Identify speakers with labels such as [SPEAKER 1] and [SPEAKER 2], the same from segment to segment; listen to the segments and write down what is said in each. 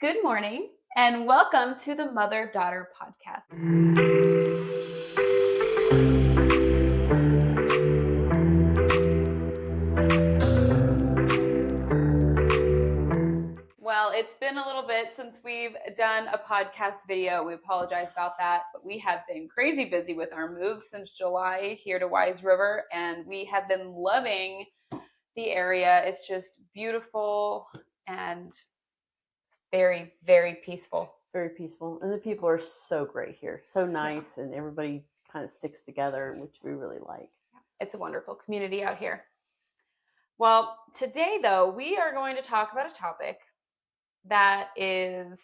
[SPEAKER 1] Good morning and welcome to the Mother Daughter Podcast. Well, it's been a little bit since we've done a podcast video. We apologize about that, but we have been crazy busy with our move since July here to Wise River, and we have been loving the area. It's just beautiful and very, very peaceful.
[SPEAKER 2] Very peaceful. And the people are so great here. So nice. Yeah. And everybody kind of sticks together, which we really like.
[SPEAKER 1] It's a wonderful community out here. Well, today, though, we are going to talk about a topic that is,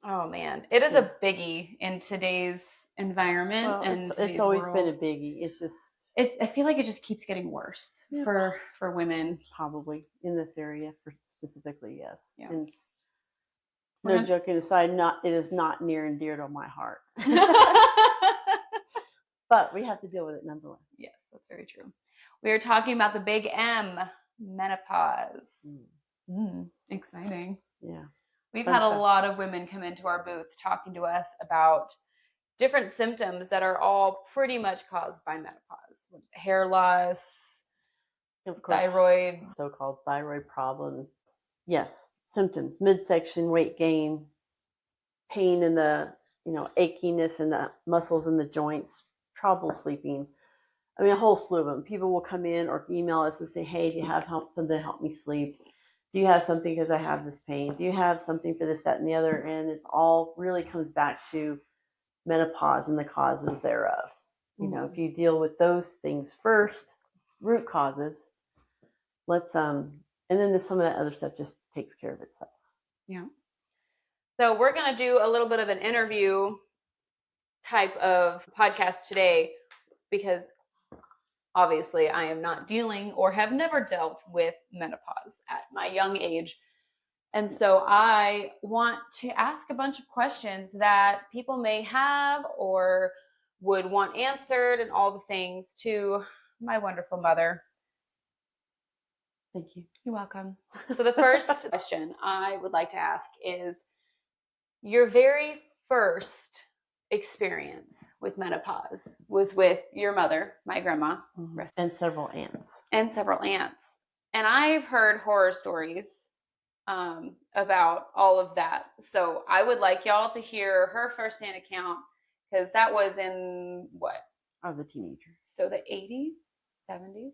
[SPEAKER 1] oh man, it is a biggie in today's environment.
[SPEAKER 2] Well,
[SPEAKER 1] and
[SPEAKER 2] it's always been a biggie. It's just,
[SPEAKER 1] I feel like it just keeps getting worse for women.
[SPEAKER 2] Probably in this area, specifically, yes.
[SPEAKER 1] Yeah.
[SPEAKER 2] And no joking aside, it is not near and dear to my heart. But we have to deal with it nonetheless.
[SPEAKER 1] Yes, that's very true. We are talking about the big M, menopause. Exciting.
[SPEAKER 2] Yeah.
[SPEAKER 1] We've had a lot of women come into our booth talking to us about different symptoms that are all pretty much caused by menopause. Hair loss,
[SPEAKER 2] of course,
[SPEAKER 1] thyroid.
[SPEAKER 2] So-called thyroid problem. Yes. Symptoms: midsection weight gain, pain in the, achiness in the muscles in the joints, trouble sleeping. I mean, a whole slew of them. People will come in or email us and say, hey, do you have something to help me sleep? Do you have something because I have this pain? Do you have something for this, that, and the other? And it's all really comes back to menopause and the causes thereof. If you deal with those things first, root causes, and then some of that other stuff just takes care of itself.
[SPEAKER 1] Yeah. So we're going to do a little bit of an interview type of podcast today because obviously I am not dealing or have never dealt with menopause at my young age. And so I want to ask a bunch of questions that people may have or would want answered and all the things to my wonderful mother.
[SPEAKER 2] Thank you.
[SPEAKER 1] You're welcome. So the first question I would like to ask is your very first experience with menopause was with your mother, my grandma.
[SPEAKER 2] And several aunts.
[SPEAKER 1] And I've heard horror stories about all of that. So I would like y'all to hear her firsthand account because that was in what?
[SPEAKER 2] I was a teenager.
[SPEAKER 1] So the 80s, 70s?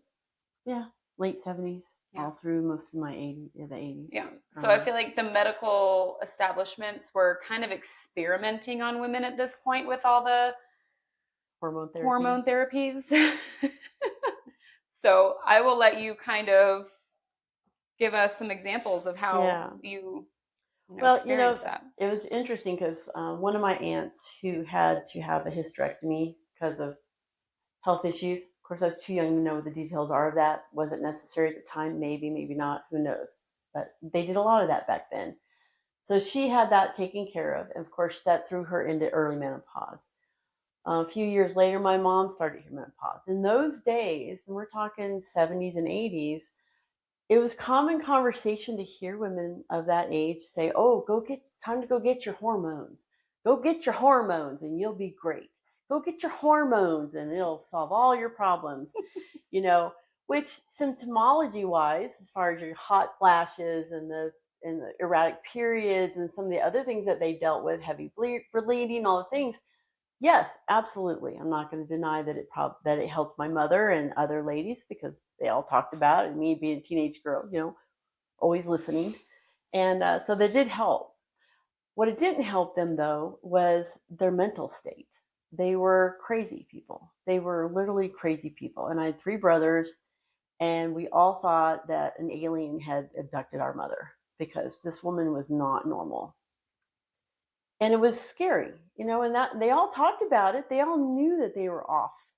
[SPEAKER 2] Yeah. Late 70s, all through most of the 80s.
[SPEAKER 1] Yeah. So I feel like the medical establishments were kind of experimenting on women at this point with all the hormone therapies. So I will let you kind of give us some examples of how you experienced that.
[SPEAKER 2] It was interesting because one of my aunts who had to have a hysterectomy because of health issues. Of course, I was too young to know what the details are of that. Was it necessary at the time? Maybe, maybe not. Who knows? But they did a lot of that back then. So she had that taken care of. And of course, that threw her into early menopause. A few years later, my mom started her menopause. In those days, and we're talking 70s and 80s, it was common conversation to hear women of that age say, oh, it's time to go get your hormones. Go get your hormones and you'll be great. Go get your hormones and it'll solve all your problems, which symptomology wise, as far as your hot flashes and the erratic periods and some of the other things that they dealt with, heavy bleeding, all the things. Yes, absolutely. I'm not going to deny that it helped my mother and other ladies because they all talked about it. And me being a teenage girl, always listening. And so that did help. What it didn't help them, though, was their mental state. They were crazy people. They were literally crazy people. And I had 3 brothers, and we all thought that an alien had abducted our mother because this woman was not normal. And it was scary, and that they all talked about it. They all knew that they were off,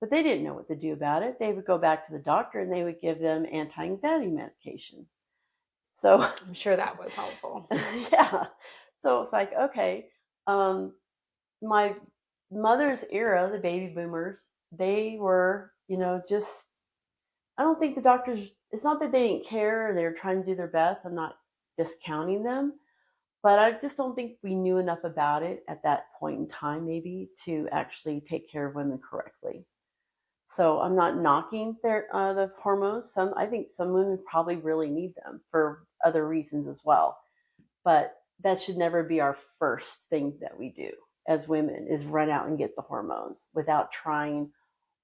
[SPEAKER 2] but they didn't know what to do about it. They would go back to the doctor and they would give them anti-anxiety medication. So
[SPEAKER 1] I'm sure that was helpful.
[SPEAKER 2] Yeah. So it's like, okay, my mother's era, the baby boomers, they were, I don't think the doctors, it's not that they didn't care or they were trying to do their best. I'm not discounting them, but I just don't think we knew enough about it at that point in time, maybe, to actually take care of women correctly. So I'm not knocking the hormones. I think some women probably really need them for other reasons as well. But that should never be our first thing that we do as women, is run out and get the hormones without trying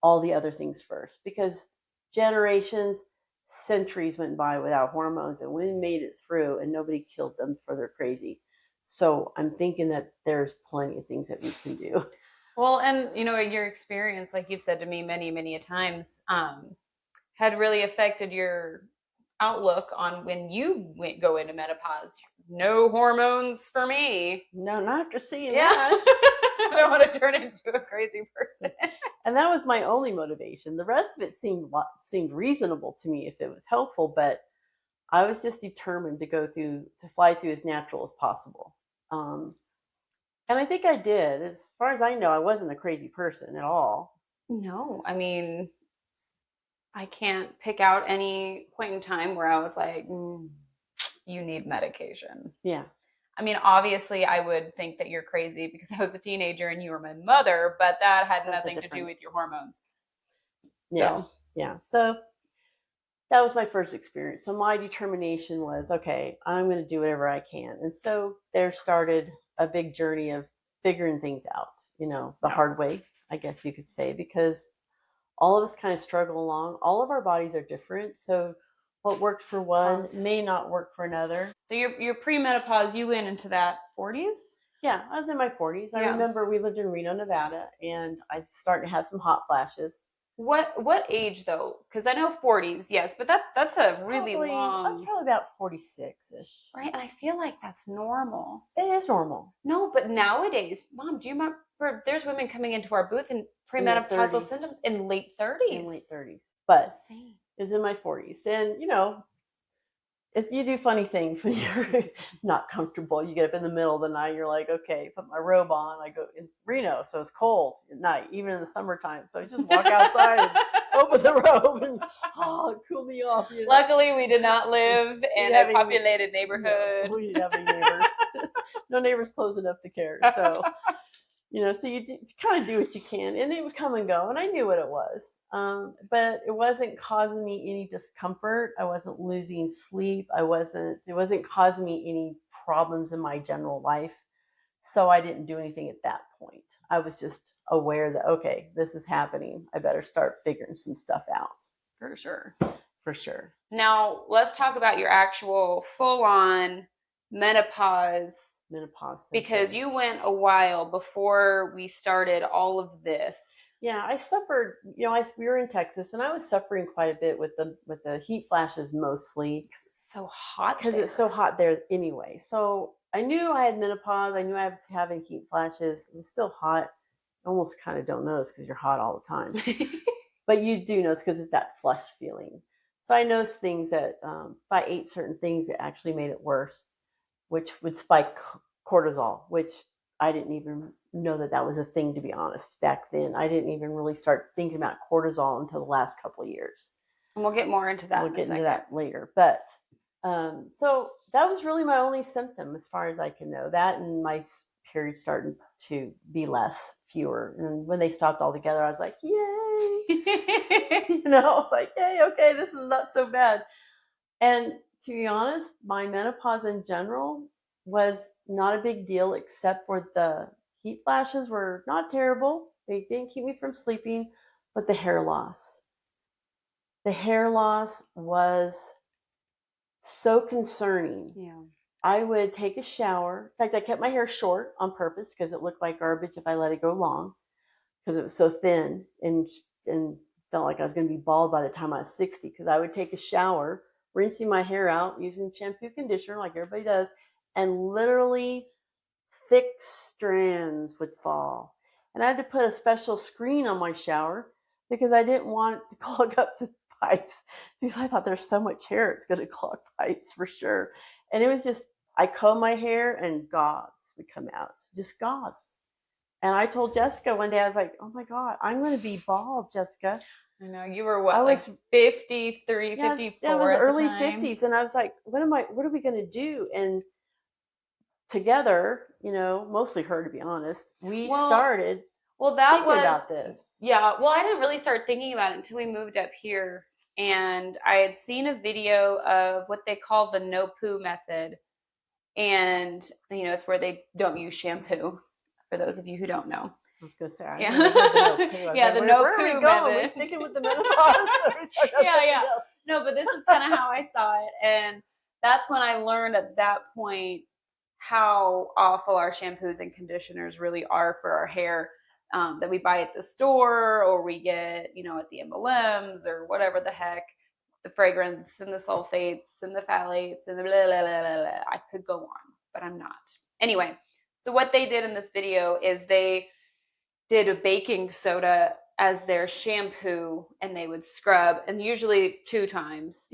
[SPEAKER 2] all the other things first. Because generations, centuries went by without hormones, and women made it through, and nobody killed them for their crazy. So I'm thinking that there's plenty of things that we can do.
[SPEAKER 1] Well, and your experience, like you've said to me many, many a times, had really affected your outlook on when you go into menopause. No hormones for me.
[SPEAKER 2] No, not after seeing
[SPEAKER 1] Yeah.
[SPEAKER 2] that.
[SPEAKER 1] I don't want to turn into a crazy person.
[SPEAKER 2] And that was my only motivation. The rest of it seemed reasonable to me if it was helpful, but I was just determined to fly through as natural as possible. And I think I did. As far as I know, I wasn't a crazy person at all.
[SPEAKER 1] No, I mean, I can't pick out any point in time where I was like, you need medication.
[SPEAKER 2] Yeah.
[SPEAKER 1] I mean, obviously, I would think that you're crazy because I was a teenager and you were my mother, but that had nothing to do with your hormones.
[SPEAKER 2] Yeah. So. Yeah. So that was my first experience. So my determination was, okay, I'm going to do whatever I can. And so there started a big journey of figuring things out, the hard way, I guess you could say, because all of us kind of struggle along. All of our bodies are different. So what worked for one may not work for another.
[SPEAKER 1] So your pre-menopause, you went into that 40s?
[SPEAKER 2] Yeah, I was in my 40s. I remember we lived in Reno, Nevada, and I started to have some hot flashes.
[SPEAKER 1] What age though? Because I know 40s, yes, but that's a really long.
[SPEAKER 2] That's probably about 46-ish.
[SPEAKER 1] Right, and I feel like that's normal.
[SPEAKER 2] It is normal.
[SPEAKER 1] No, but nowadays, Mom, do you remember? There's women coming into our booth and premenopausal symptoms in late 30s.
[SPEAKER 2] In late 30s, but it's in my 40s, and if you do funny things when you're not comfortable, you get up in the middle of the night, you're like, okay, put my robe on. I go in Reno, so it's cold at night, even in the summertime. So I just walk outside and open the robe and cool me off.
[SPEAKER 1] Luckily, we did not live in a populated neighborhood.
[SPEAKER 2] No, we didn't have any neighbors. No neighbors close enough to care. So, so you kind of do what you can, and it would come and go. And I knew what it was, but it wasn't causing me any discomfort. I wasn't losing sleep. It wasn't causing me any problems in my general life. So I didn't do anything at that point. I was just aware that, okay, this is happening. I better start figuring some stuff out.
[SPEAKER 1] For sure.
[SPEAKER 2] For sure.
[SPEAKER 1] Now, let's talk about your actual full-on menopause
[SPEAKER 2] symptoms.
[SPEAKER 1] Because you went a while before we started all of this.
[SPEAKER 2] Yeah, I suffered. We were in Texas, and I was suffering quite a bit with the heat flashes mostly.
[SPEAKER 1] Because it's so hot.
[SPEAKER 2] Because it's so hot there anyway. So I knew I had menopause. I knew I was having heat flashes. It was still hot. I almost kind of don't notice because you're hot all the time. But you do notice because it's that flush feeling. So I noticed things that if I ate certain things, it actually made it worse, which would spike cortisol, which I didn't even know that was a thing, to be honest. Back then, I didn't even really start thinking about cortisol until the last couple of years.
[SPEAKER 1] And we'll get more into that.
[SPEAKER 2] We'll get into that later. But so that was really my only symptom as far as I can know. That and my period starting to be fewer. And when they stopped altogether, I was like, yay! I was like, yay, okay, this is not so bad. And to be honest, my menopause in general was not a big deal, except for the heat flashes were not terrible. They didn't keep me from sleeping, but the hair loss. The hair loss was so concerning. Yeah. I would take a shower. In fact, I kept my hair short on purpose because it looked like garbage if I let it go long, because it was so thin and felt like I was going to be bald by the time I was 60, because I would take a shower, rinsing my hair out using shampoo conditioner like everybody does, and literally thick strands would fall. And I had to put a special screen on my shower because I didn't want it to clog up the pipes, because I thought there's so much hair, it's going to clog pipes for sure. And it was just, I comb my hair and gobs would come out, just gobs. And I told Jessica one day, I was like, oh my God, I'm going to be bald, Jessica.
[SPEAKER 1] I know you were what,
[SPEAKER 2] I
[SPEAKER 1] like
[SPEAKER 2] was
[SPEAKER 1] 53,
[SPEAKER 2] yeah, it was
[SPEAKER 1] 54 at the
[SPEAKER 2] early
[SPEAKER 1] time.
[SPEAKER 2] 50s, and I was like, what are we going to do? And together, mostly her, to be honest, we
[SPEAKER 1] Well,
[SPEAKER 2] started
[SPEAKER 1] well, that
[SPEAKER 2] thinking
[SPEAKER 1] was,
[SPEAKER 2] about this.
[SPEAKER 1] yeah. Well, I didn't really start thinking about it until we moved up here, and I had seen a video of what they call the no poo method, and it's where they don't use shampoo. For those of you who don't know,
[SPEAKER 2] I was going to say, I
[SPEAKER 1] yeah,
[SPEAKER 2] never heard the no poo. I was
[SPEAKER 1] yeah,
[SPEAKER 2] like,
[SPEAKER 1] the no
[SPEAKER 2] where are we
[SPEAKER 1] poo
[SPEAKER 2] going? Are we
[SPEAKER 1] method.
[SPEAKER 2] sticking with the menopause? Are we talking about
[SPEAKER 1] Yeah,
[SPEAKER 2] something
[SPEAKER 1] yeah.
[SPEAKER 2] else?
[SPEAKER 1] No, but this is kind of how I saw it, and that's when I learned at that point how awful our shampoos and conditioners really are for our hair, that we buy at the store or we get, at the MLMs or whatever the heck, the fragrance and the sulfates and the phthalates and the blah, blah, blah, blah, blah. I could go on, but I'm not. Anyway, so what they did in this video is they did a baking soda as their shampoo and they would scrub, and usually 2 times,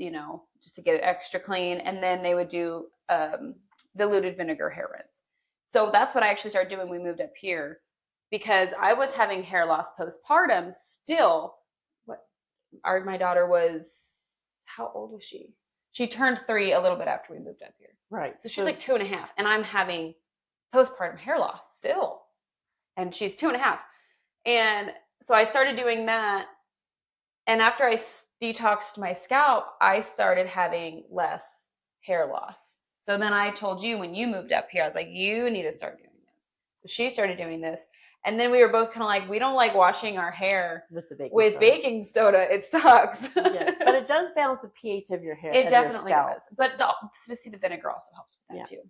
[SPEAKER 1] just to get it extra clean. And then they would do diluted vinegar hair rinse. So that's what I actually started doing when we moved up here, because I was having hair loss postpartum still. My daughter was, how old was she? She turned 3 a little bit after we moved up here.
[SPEAKER 2] Right.
[SPEAKER 1] So she's like 2.5, and I'm having postpartum hair loss still. And she's 2.5. And so I started doing that. And after I detoxed my scalp, I started having less hair loss. So then I told you when you moved up here, I was like, you need to start doing this. So she started doing this. And then we were both kind of like, we don't like washing our hair with baking soda. It sucks.
[SPEAKER 2] Yeah, but it does balance the pH of your hair.
[SPEAKER 1] It definitely does. But the vinegar also helps with that too.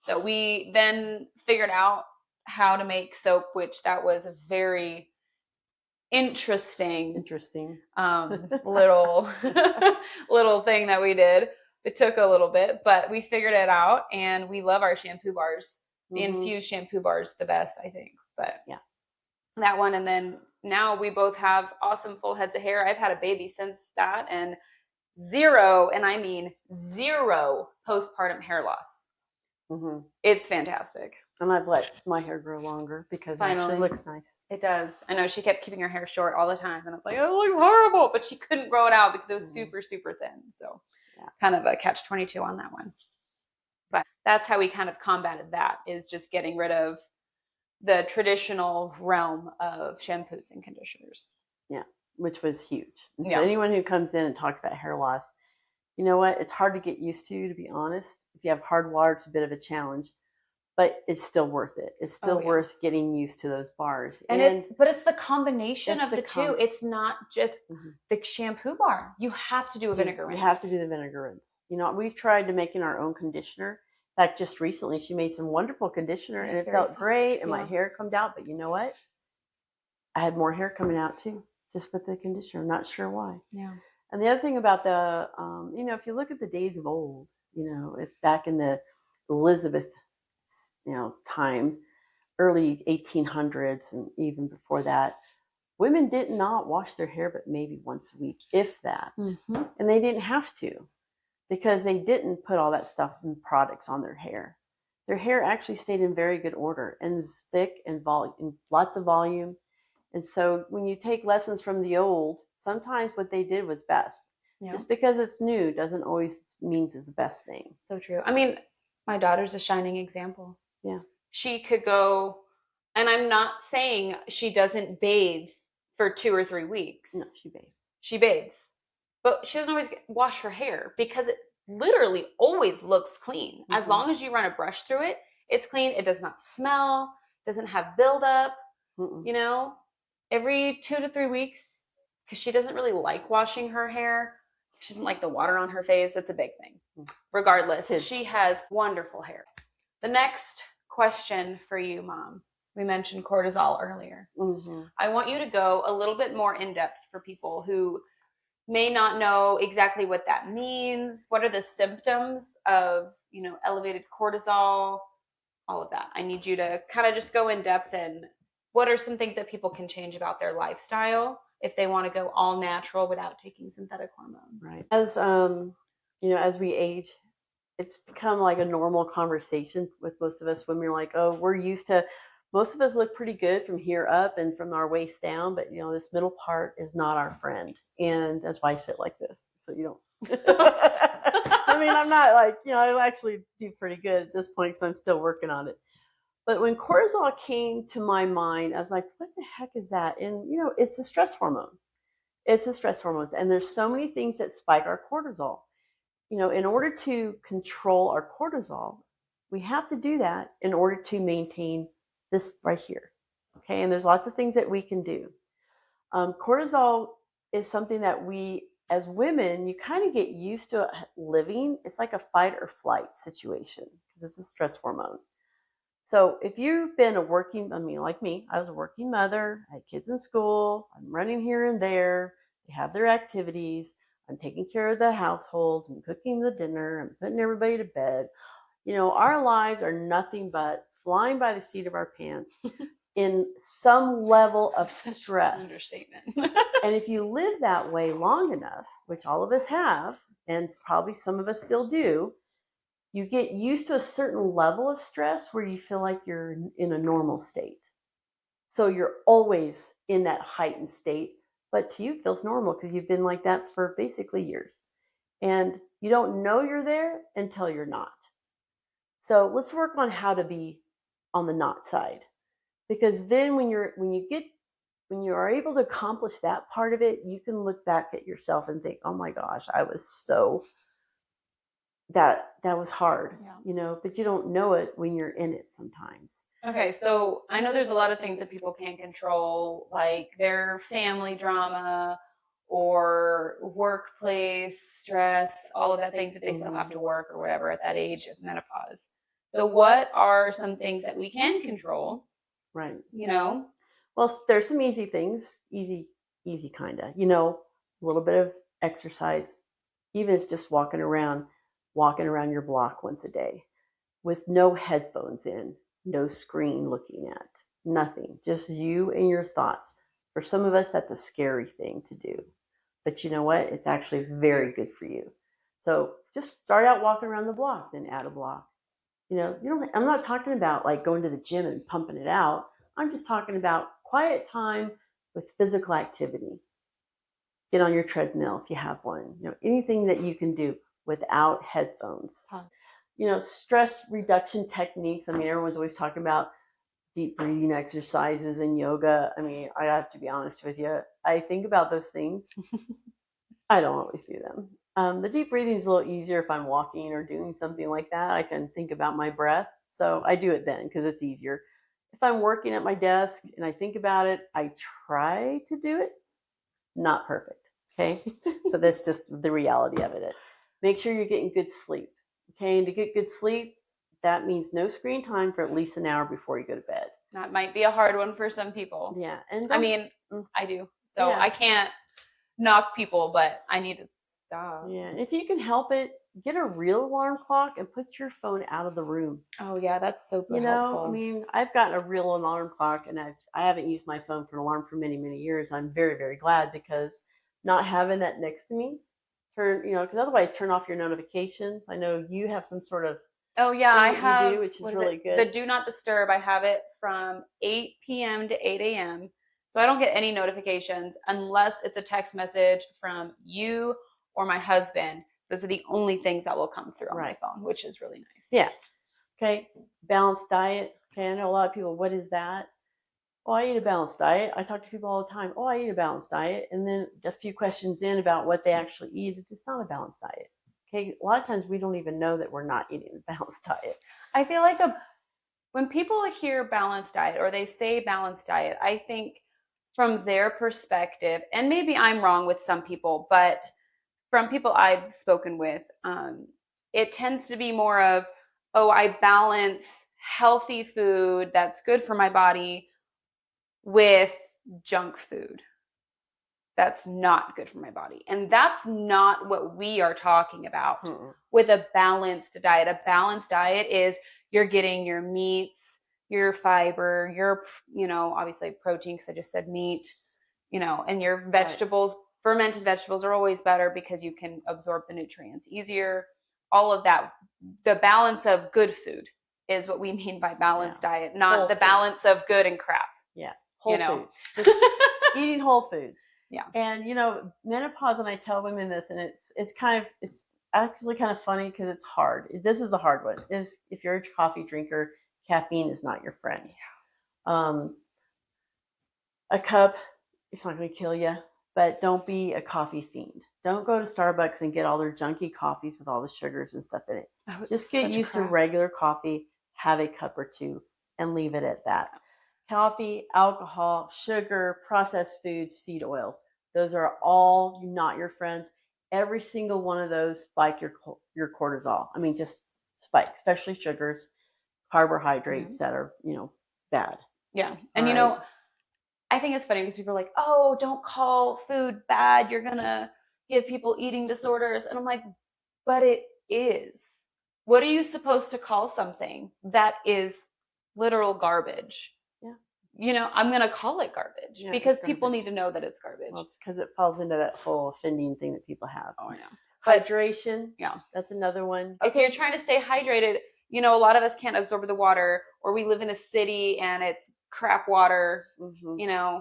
[SPEAKER 1] So we then figured out how to make soap, which that was a very interesting little little thing that we did. It took a little bit, but we figured it out, and we love our shampoo bars. The infused shampoo bars, the best, I think. But
[SPEAKER 2] yeah,
[SPEAKER 1] that one, and then now we both have awesome full heads of hair. I've had a baby since that, and zero, and I mean zero, postpartum hair loss. It's fantastic.
[SPEAKER 2] And I've let my hair grow longer because it actually looks nice.
[SPEAKER 1] It does. I know she kept keeping her hair short all the time, and I was like, oh, it looks horrible, but she couldn't grow it out because it was super, super thin. So kind of a catch-22 on that one. But that's how we kind of combated that, is just getting rid of the traditional realm of shampoos and conditioners.
[SPEAKER 2] Yeah, which was huge. And so anyone who comes in and talks about hair loss, you know what? It's hard to get used to be honest. If you have hard water, it's a bit of a challenge. But it's still worth it. It's still worth getting used to those bars.
[SPEAKER 1] But it's the combination of the two. It's not just the shampoo bar. You have to do a vinegar rinse.
[SPEAKER 2] You have to do the vinegar rinse. We've tried to make in our own conditioner. In fact, just recently she made some wonderful conditioner, and it felt great, and my hair combed out. But you know what? I had more hair coming out too, just with the conditioner. I'm not sure why.
[SPEAKER 1] Yeah.
[SPEAKER 2] And the other thing about the, if you look at the days of old, if back in the Elizabeth time, early 1800s, and even before that, women did not wash their hair but maybe once a week, if that. And they didn't have to, because they didn't put all that stuff and products on their hair. Their hair actually stayed in very good order and was thick and lots of volume. And so when you take lessons from the old, sometimes what they did was best. Just because it's new doesn't always mean it's the best thing.
[SPEAKER 1] So true. I mean, my daughter's a shining example.
[SPEAKER 2] Yeah.
[SPEAKER 1] She could go, and I'm not saying she doesn't bathe for 2 or 3 weeks.
[SPEAKER 2] No, she bathes.
[SPEAKER 1] She bathes. But she doesn't always wash her hair, because it literally always looks clean. As long as you run a brush through it, it's clean. It does not smell, doesn't have buildup. Every 2 to 3 weeks, because she doesn't really like washing her hair. She doesn't like the water on her face. It's a big thing. Regardless, she has wonderful hair. The next question for you, Mom. We mentioned cortisol earlier. I want you to go a little bit more in depth for people who may not know exactly what that means. What are the symptoms of, elevated cortisol? All of that. I need you to kind of just go in depth, and what are some things that people can change about their lifestyle if they want to go all natural without taking synthetic hormones?
[SPEAKER 2] Right. As we age, it's become like a normal conversation with most of us when we're like, oh, we're used to Most of us look pretty good from here up and from our waist down, but this middle part is not our friend. And that's why I sit like this. So you don't. I mean, I'm not like, I actually do pretty good at this point because I'm still working on it. But when cortisol came to my mind, I was like, what the heck is that? And, it's a stress hormone. It's a stress hormone. And there's so many things that spike our cortisol. In order to control our cortisol, we have to do that in order to maintain this right here. Okay. And there's lots of things that we can do. Cortisol is something that we, as women, you kind of get used to living. It's like a fight or flight situation because it's a stress hormone. So if you've been like me, I was a working mother, I had kids in school, I'm running here and there, they have their activities, I'm taking care of the household, I'm cooking the dinner, I'm putting everybody to bed. Our lives are nothing but flying by the seat of our pants in some level of stress.
[SPEAKER 1] Understatement.
[SPEAKER 2] And if you live that way long enough, which all of us have, and probably some of us still do, you get used to a certain level of stress where you feel like you're in a normal state. So you're always in that heightened state, but to you it feels normal because you've been like that for basically years. And you don't know you're there until you're not. So let's work on how to be on the not side. Because then when you are able to accomplish that part of it, you can look back at yourself and think, oh my gosh, I was so that was hard, but you don't know it when you're in it sometimes.
[SPEAKER 1] Okay, so I know there's a lot of things that people can't control, like their family drama or workplace stress, all of that things that they still have to work or whatever at that age of menopause. So what are some things that we can control?
[SPEAKER 2] Right.
[SPEAKER 1] Well,
[SPEAKER 2] there's some easy things, easy kind of, a little bit of exercise, even if it's just walking around your block once a day with no headphones in, no screen looking at, nothing, just you and your thoughts. For some of us, that's a scary thing to do. But you know what? It's actually very good for you. So just start out walking around the block, then add a block. I'm not talking about like going to the gym and pumping it out. I'm just talking about quiet time with physical activity. Get on your treadmill if you have one. Anything that you can do without headphones. Stress reduction techniques. I mean, everyone's always talking about deep breathing exercises and yoga. I mean, I have to be honest with you. I think about those things. I don't always do them. The deep breathing is a little easier if I'm walking or doing something like that. I can think about my breath. So I do it then because it's easier. If I'm working at my desk and I think about it, I try to do it. Not perfect. Okay. So that's just the reality of it. Make sure you're getting good sleep. Okay. And to get good sleep, that means no screen time for at least an hour before you go to bed.
[SPEAKER 1] That might be a hard one for some people.
[SPEAKER 2] Yeah. And
[SPEAKER 1] I mean, I do. So yeah. I can't knock people, but I need to stop.
[SPEAKER 2] Yeah. And if you can help it, get a real alarm clock and put your phone out of the room.
[SPEAKER 1] Oh yeah, that's super helpful.
[SPEAKER 2] I mean, I've gotten a real alarm clock and I haven't used my phone for an alarm for many, many years. I'm very, very glad because not having that next to me, because otherwise turn off your notifications. I know you have some sort of
[SPEAKER 1] oh yeah, I have,
[SPEAKER 2] which is really good.
[SPEAKER 1] The do not disturb. I have it from 8 p.m. to 8 a.m. So I don't get any notifications unless it's a text message from you or my husband. Those are the only things that will come through on my phone, which is really nice.
[SPEAKER 2] Yeah. Okay. Balanced diet. Okay. I know a lot of people, what is that? Oh, I eat a balanced diet. I talk to people all the time. Oh, I eat a balanced diet. And then a few questions in about what they actually eat. It's not a balanced diet. Okay. A lot of times we don't even know that we're not eating a balanced diet.
[SPEAKER 1] I feel like when people hear balanced diet or they say balanced diet, I think from their perspective, and maybe I'm wrong with some people, but from people I've spoken with, it tends to be more of, oh, I balance healthy food that's good for my body with junk food that's not good for my body. And that's not what we are talking about with a balanced diet. A balanced diet is you're getting your meats, your fiber, your, obviously protein, because I just said meat, and your vegetables. Fermented vegetables are always better because you can absorb the nutrients easier. All of that, the balance of good food is what we mean by balanced diet, not
[SPEAKER 2] Whole
[SPEAKER 1] the
[SPEAKER 2] foods.
[SPEAKER 1] balance of good and crap.
[SPEAKER 2] Yeah, whole
[SPEAKER 1] know?
[SPEAKER 2] foods. Just eating whole foods.
[SPEAKER 1] Yeah.
[SPEAKER 2] And menopause, and I tell women this, and it's actually kind of funny because it's hard. This is the hard one. Is if you're a coffee drinker, caffeine is not your friend.
[SPEAKER 1] Yeah.
[SPEAKER 2] A cup, it's not going to kill you, but don't be a coffee fiend. Don't go to Starbucks and get all their junky coffees with all the sugars and stuff in it.
[SPEAKER 1] Oh,
[SPEAKER 2] just get used to regular coffee, have a cup or two, and leave it at that. Coffee, alcohol, sugar, processed foods, seed oils. Those are all not your friends. Every single one of those spike your cortisol. I mean, just spike, especially sugars, carbohydrates that are, bad.
[SPEAKER 1] Yeah. And I think it's funny because people are like, oh, don't call food bad. You're going to give people eating disorders. And I'm like, but it is. What are you supposed to call something that is literal garbage?
[SPEAKER 2] Yeah.
[SPEAKER 1] I'm going to call it garbage because people need to know that it's garbage.
[SPEAKER 2] Well, it's because it falls into that whole offending thing that people have.
[SPEAKER 1] Oh, I know.
[SPEAKER 2] Hydration.
[SPEAKER 1] Yeah.
[SPEAKER 2] That's another one.
[SPEAKER 1] If you're trying to stay hydrated, a lot of us can't absorb the water, or we live in a city and it's crap water. Mm-hmm.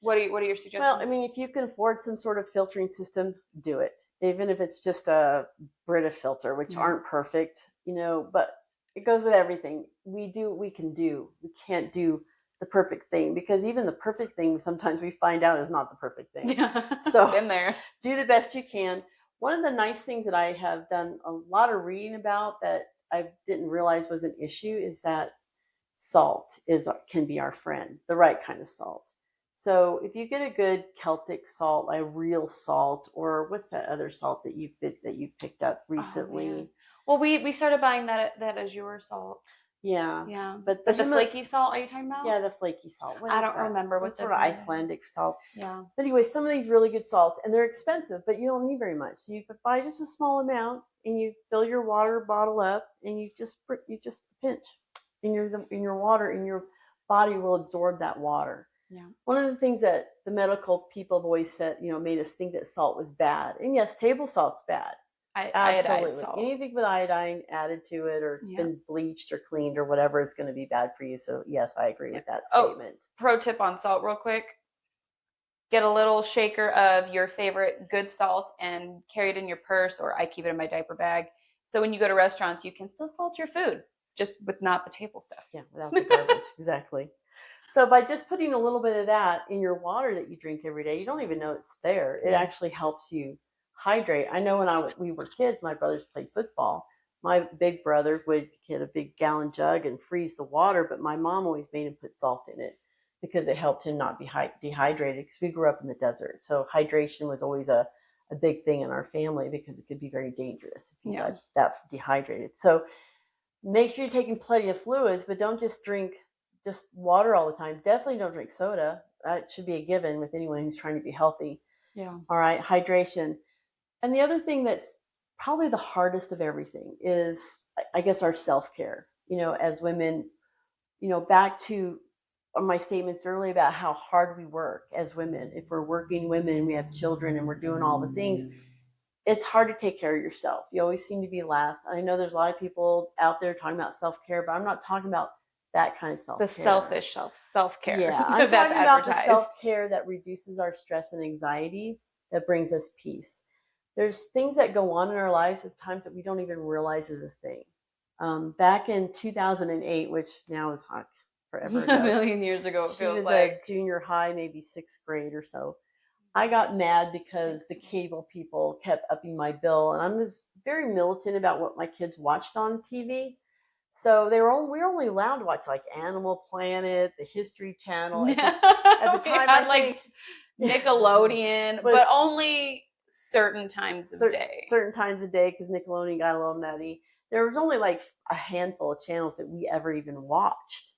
[SPEAKER 1] What are your suggestions?
[SPEAKER 2] Well, I mean, if you can afford some sort of filtering system, do it. Even if it's just a Brita filter, which aren't perfect, but it goes with everything. We do what we can do. We can't do the perfect thing, because even the perfect thing sometimes we find out is not the perfect thing.
[SPEAKER 1] Yeah.
[SPEAKER 2] So
[SPEAKER 1] been there.
[SPEAKER 2] Do the best you can. One of the nice things that I have done a lot of reading about that I didn't realize was an issue is that salt can be our friend, the right kind of salt. So if you get a good Celtic salt, a real salt, or what's that other salt that you picked up recently?
[SPEAKER 1] Well, we started buying that Azure salt.
[SPEAKER 2] Yeah.
[SPEAKER 1] But the flaky salt, are you talking about?
[SPEAKER 2] Yeah, the flaky salt.
[SPEAKER 1] I don't remember what
[SPEAKER 2] sort of Icelandic salt.
[SPEAKER 1] Yeah.
[SPEAKER 2] But anyway, some of these really good salts, and they're expensive, but you don't need very much. So you buy just a small amount, and you fill your water bottle up, and you just pinch in your water, and your body will absorb that water.
[SPEAKER 1] Yeah.
[SPEAKER 2] One of the things that the medical people have always said, made us think that salt was bad, and yes, table salt's bad. Absolutely. Salt. Anything with iodine added to it, or it's been bleached or cleaned or whatever, is going to be bad for you. So yes, I agree with that statement.
[SPEAKER 1] Pro tip on salt real quick. Get a little shaker of your favorite good salt and carry it in your purse, or I keep it in my diaper bag. So when you go to restaurants, you can still salt your food, just with not the table stuff.
[SPEAKER 2] Yeah, without the garbage. Exactly. So by just putting a little bit of that in your water that you drink every day, you don't even know it's there. It actually helps you hydrate. I know when we were kids, my brothers played football. My big brother would get a big gallon jug and freeze the water, but my mom always made him put salt in it because it helped him not be dehydrated, because we grew up in the desert. So hydration was always a big thing in our family, because it could be very dangerous if you got that dehydrated. So make sure you're taking plenty of fluids, but don't just drink just water all the time. Definitely don't drink soda. That should be a given with anyone who's trying to be healthy.
[SPEAKER 1] Yeah.
[SPEAKER 2] All right, hydration. And the other thing that's probably the hardest of everything is, I guess, our self-care. As women, back to my statements earlier about how hard we work as women. If we're working women, we have children, and we're doing all the things, it's hard to take care of yourself. You always seem to be last. I know there's a lot of people out there talking about self-care, but I'm not talking about that kind of self-care.
[SPEAKER 1] The selfish self-care.
[SPEAKER 2] Yeah, I'm talking about the self-care that reduces our stress and anxiety, that brings us peace. There's things that go on in our lives at times that we don't even realize is a thing. Back in 2008, which now is forever ago.
[SPEAKER 1] A million years ago, it feels like.
[SPEAKER 2] She was a junior high, maybe 6th grade or so. I got mad because the cable people kept upping my bill, and I was very militant about what my kids watched on TV. So we were only allowed to watch like Animal Planet, the History Channel. At the time,
[SPEAKER 1] I think Nickelodeon, but only certain times of day.
[SPEAKER 2] Certain times of day, because Nickelodeon got a little nutty. There was only like a handful of channels that we ever even watched,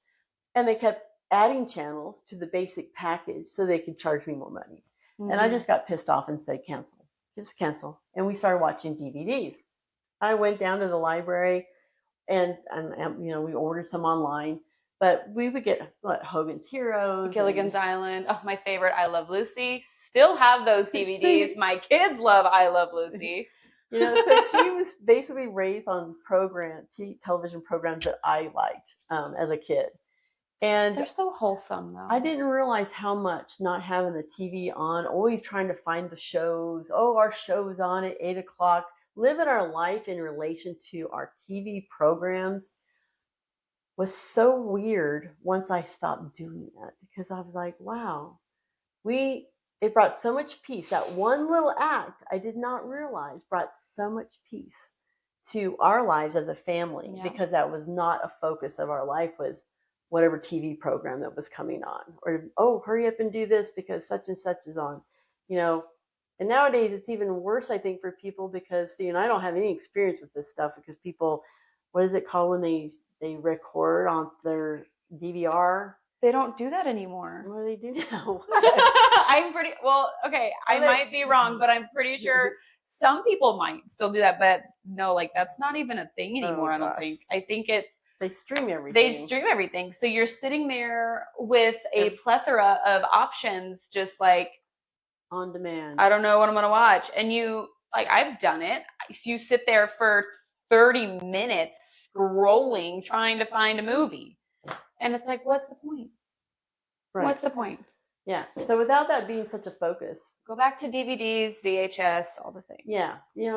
[SPEAKER 2] and they kept adding channels to the basic package so they could charge me more money. Mm-hmm. And I just got pissed off and said, cancel. Just cancel. And we started watching DVDs. I went down to the library, and we ordered some online, but we would get Hogan's Heroes,
[SPEAKER 1] Gilligan's Island. Oh, my favorite, I Love Lucy. Still have those DVDs. My kids love I Love Lucy.
[SPEAKER 2] So she was basically raised on television programs that I liked as a kid. And
[SPEAKER 1] They're so wholesome, though.
[SPEAKER 2] I didn't realize how much not having the TV on, always trying to find the shows. Oh, our show's on at 8 o'clock. Living our life in relation to our TV programs was so weird once I stopped doing that, because I was like, wow, we it brought so much peace. That one little act I did not realize brought so much peace to our lives as a family,
[SPEAKER 1] Yeah.
[SPEAKER 2] because that was not a focus of our life, was whatever TV program that was coming on, or oh, hurry up and do this because such and such is on, you know. And nowadays it's even worse, I think, for people, because I don't have any experience with this stuff, because people, what is it called when they record on their DVR?
[SPEAKER 1] They don't do that anymore.
[SPEAKER 2] What do they do now?
[SPEAKER 1] I'm pretty well, okay, I might be wrong, but I'm pretty sure some people might still do that, but no, like that's not even a thing anymore, I don't think. I think it's
[SPEAKER 2] they stream everything.
[SPEAKER 1] They stream everything. So you're sitting there with a plethora of options, just like
[SPEAKER 2] on demand.
[SPEAKER 1] I don't know what I'm gonna watch. And I've done it. You sit there for 30 minutes scrolling, trying to find a movie. And it's like, what's the point? Right. What's the point?
[SPEAKER 2] Yeah. So without that being such a focus,
[SPEAKER 1] go back to DVDs, VHS, all the things.
[SPEAKER 2] Yeah.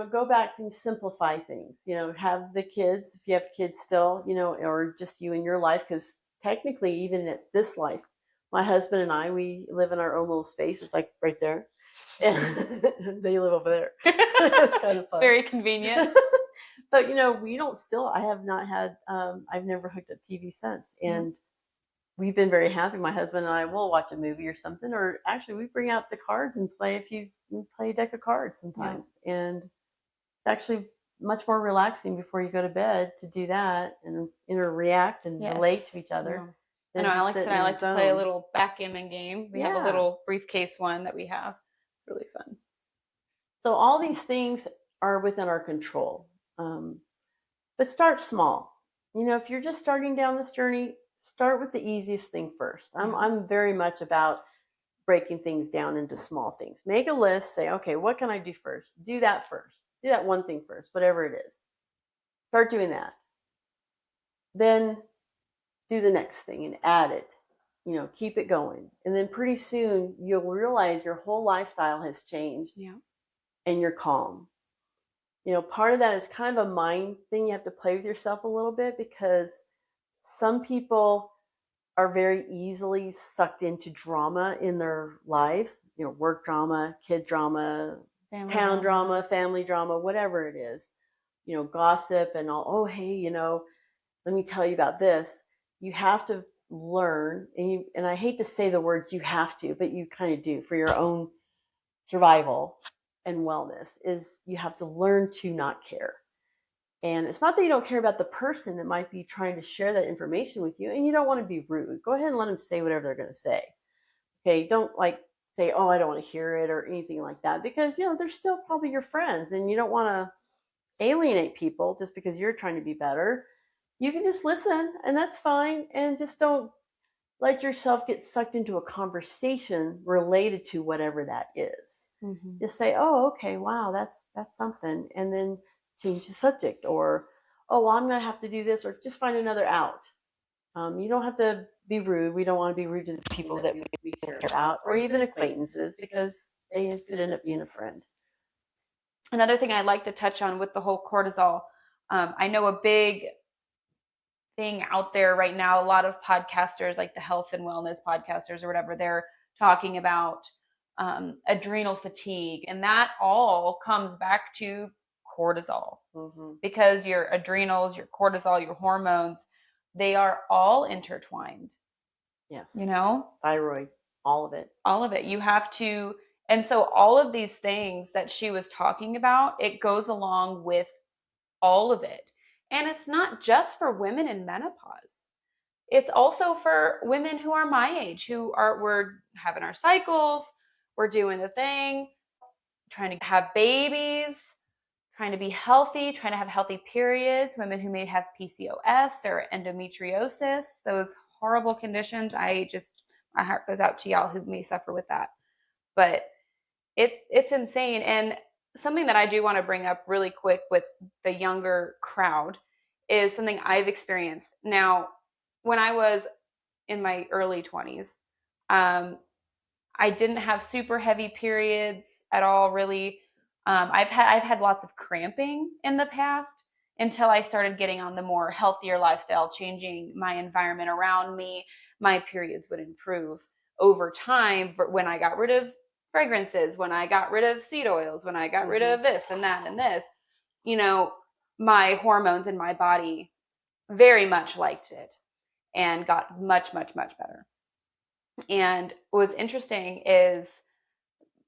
[SPEAKER 2] Go back and simplify things. Have the kids, if you have kids still, or just you in your life, because technically, even at this life, my husband and I, we live in our own little space. It's like right there. And they live over there. It's kind of fun.
[SPEAKER 1] It's very convenient.
[SPEAKER 2] But, we don't still, I have not had, I've never hooked up TV since. And we've been very happy. My husband and I will watch a movie or something, or actually we bring out the cards and play a deck of cards sometimes. Yeah. And it's actually much more relaxing before you go to bed to do that and react and relate to each other.
[SPEAKER 1] I know Alex and I like to play a little backgammon game. We have a little briefcase one that we have. It's really fun.
[SPEAKER 2] So all these things are within our control. But start small. If you're just starting down this journey, start with the easiest thing first. I'm very much about breaking things down into small things. Make a list, say, okay, what can I do first? Do that first. Do that one thing first, whatever it is. Start doing that. Then do the next thing and add it. Keep it going. And then pretty soon you'll realize your whole lifestyle has changed. Yeah. And you're calm. Part of that is kind of a mind thing. You have to play with yourself a little bit, because some people are very easily sucked into drama in their lives, work drama, kid drama, town drama, family drama, whatever it is, gossip and all. Oh, hey, let me tell you about this. You have to learn, and I hate to say the words you have to, but you kind of do for your own survival and wellness, is you have to learn to not care. And it's not that you don't care about the person that might be trying to share that information with you, and you don't want to be rude. Go ahead and let them say whatever they're going to say. Okay, don't say, oh, I don't want to hear it or anything like that, because they're still probably your friends, and you don't want to alienate people just because you're trying to be better. You can just listen, and that's fine, and just don't let yourself get sucked into a conversation related to whatever that is. Mm-hmm. Just say, oh, okay, wow, that's something, and then change the subject, or, oh, well, I'm going to have to do this, or just find another out. You don't have to be rude. We don't want to be rude to the people that we care about, or even acquaintances, because they could end up being a friend.
[SPEAKER 1] Another thing I'd like to touch on with the whole cortisol, I know a big thing out there right now, a lot of podcasters, like the health and wellness podcasters or whatever, they're talking about adrenal fatigue, and that all comes back to cortisol. Mm-hmm. Because your adrenals, your cortisol, your hormones, they are all intertwined.
[SPEAKER 2] Yes. Thyroid, all of it.
[SPEAKER 1] You have to, and so all of these things that she was talking about, it goes along with all of it. And it's not just for women in menopause. It's also for women who are my age, we're having our cycles, we're doing the thing, trying to have babies, trying to be healthy, trying to have healthy periods, women who may have PCOS or endometriosis, those horrible conditions. My heart goes out to y'all who may suffer with that. But it's insane. And something that I do want to bring up really quick with the younger crowd is something I've experienced. Now, when I was in my early 20s, I didn't have super heavy periods at all, really. I've had lots of cramping in the past until I started getting on the more healthier lifestyle, changing my environment around me. My periods would improve over time. But when I got rid of fragrances, when I got rid of seed oils, when I got rid of this and that and this, you know, my hormones in my body very much liked it and got much, much, much better. And what was interesting is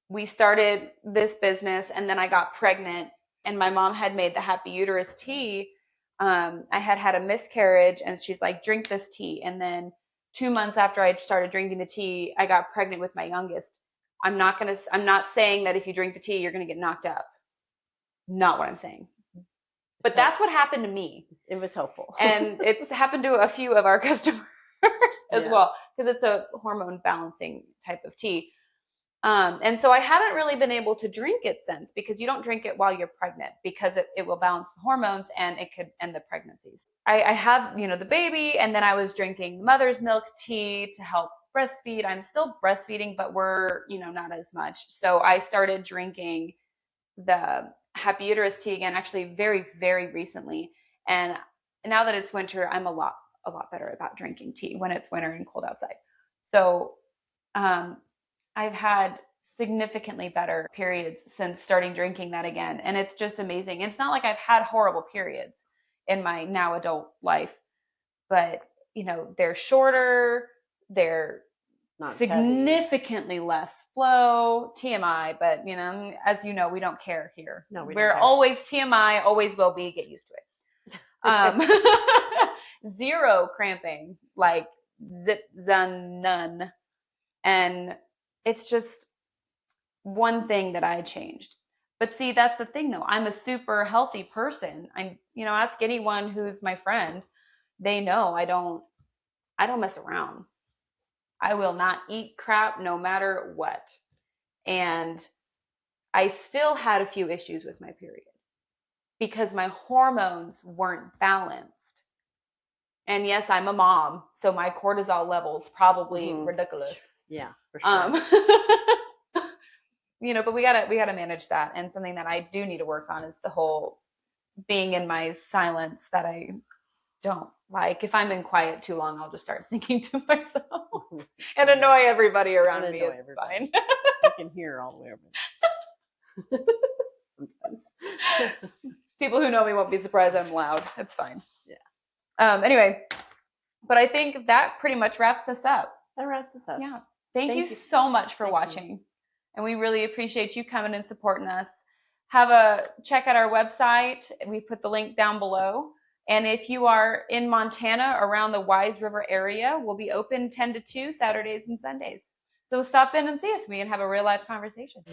[SPEAKER 1] we started this business and then I got pregnant and my mom had made the happy uterus tea. I had had a miscarriage and she's like, drink this tea. And then 2 months after I started drinking the tea, I got pregnant with my youngest. I'm not saying that if you drink the tea, you're going to get knocked up. Not what I'm saying. But that's what happened to me.
[SPEAKER 2] It was helpful.
[SPEAKER 1] And it's happened to a few of our customers as well, because it's a hormone balancing type of tea. And so I haven't really been able to drink it since, because you don't drink it while you're pregnant, because it will balance the hormones and it could end the pregnancies. I had, the baby, and then I was drinking mother's milk tea to help breastfeed. I'm still breastfeeding, but we're, not as much. So I started drinking the happy uterus tea again, actually very, very recently. And now that it's winter, I'm a lot better about drinking tea when it's winter and cold outside. So, I've had significantly better periods since starting drinking that again. And it's just amazing. It's not like I've had horrible periods in my now adult life, but they're shorter, they're not significantly heavy. Less flow, TMI, but as you know, we don't care here.
[SPEAKER 2] No,
[SPEAKER 1] we're always TMI, always will be, get used to it. Zero cramping, like none. And it's just one thing that I changed. But see, that's the thing though. I'm a super healthy person. Ask anyone who's my friend. They know I don't mess around. I will not eat crap no matter what. And I still had a few issues with my period because my hormones weren't balanced. And yes, I'm a mom, so my cortisol levels probably ridiculous.
[SPEAKER 2] Yeah, for sure.
[SPEAKER 1] But we gotta manage that. And something that I do need to work on is the whole being in my silence that I don't like. If I'm in quiet too long, I'll just start thinking to myself and annoy everybody around me. It's fine.
[SPEAKER 2] I can hear all the way over. Sometimes.
[SPEAKER 1] People who know me won't be surprised I'm loud. It's fine.
[SPEAKER 2] Yeah.
[SPEAKER 1] Anyway, but I think that pretty much wraps us up.
[SPEAKER 2] That wraps us up.
[SPEAKER 1] Yeah. Thank you so much for watching. And we really appreciate you coming and supporting us. Have a check out our website. We put the link down below. And if you are in Montana, around the Wise River area, we'll be open 10 to 2 Saturdays and Sundays. So stop in and see us. We can have a real life conversation.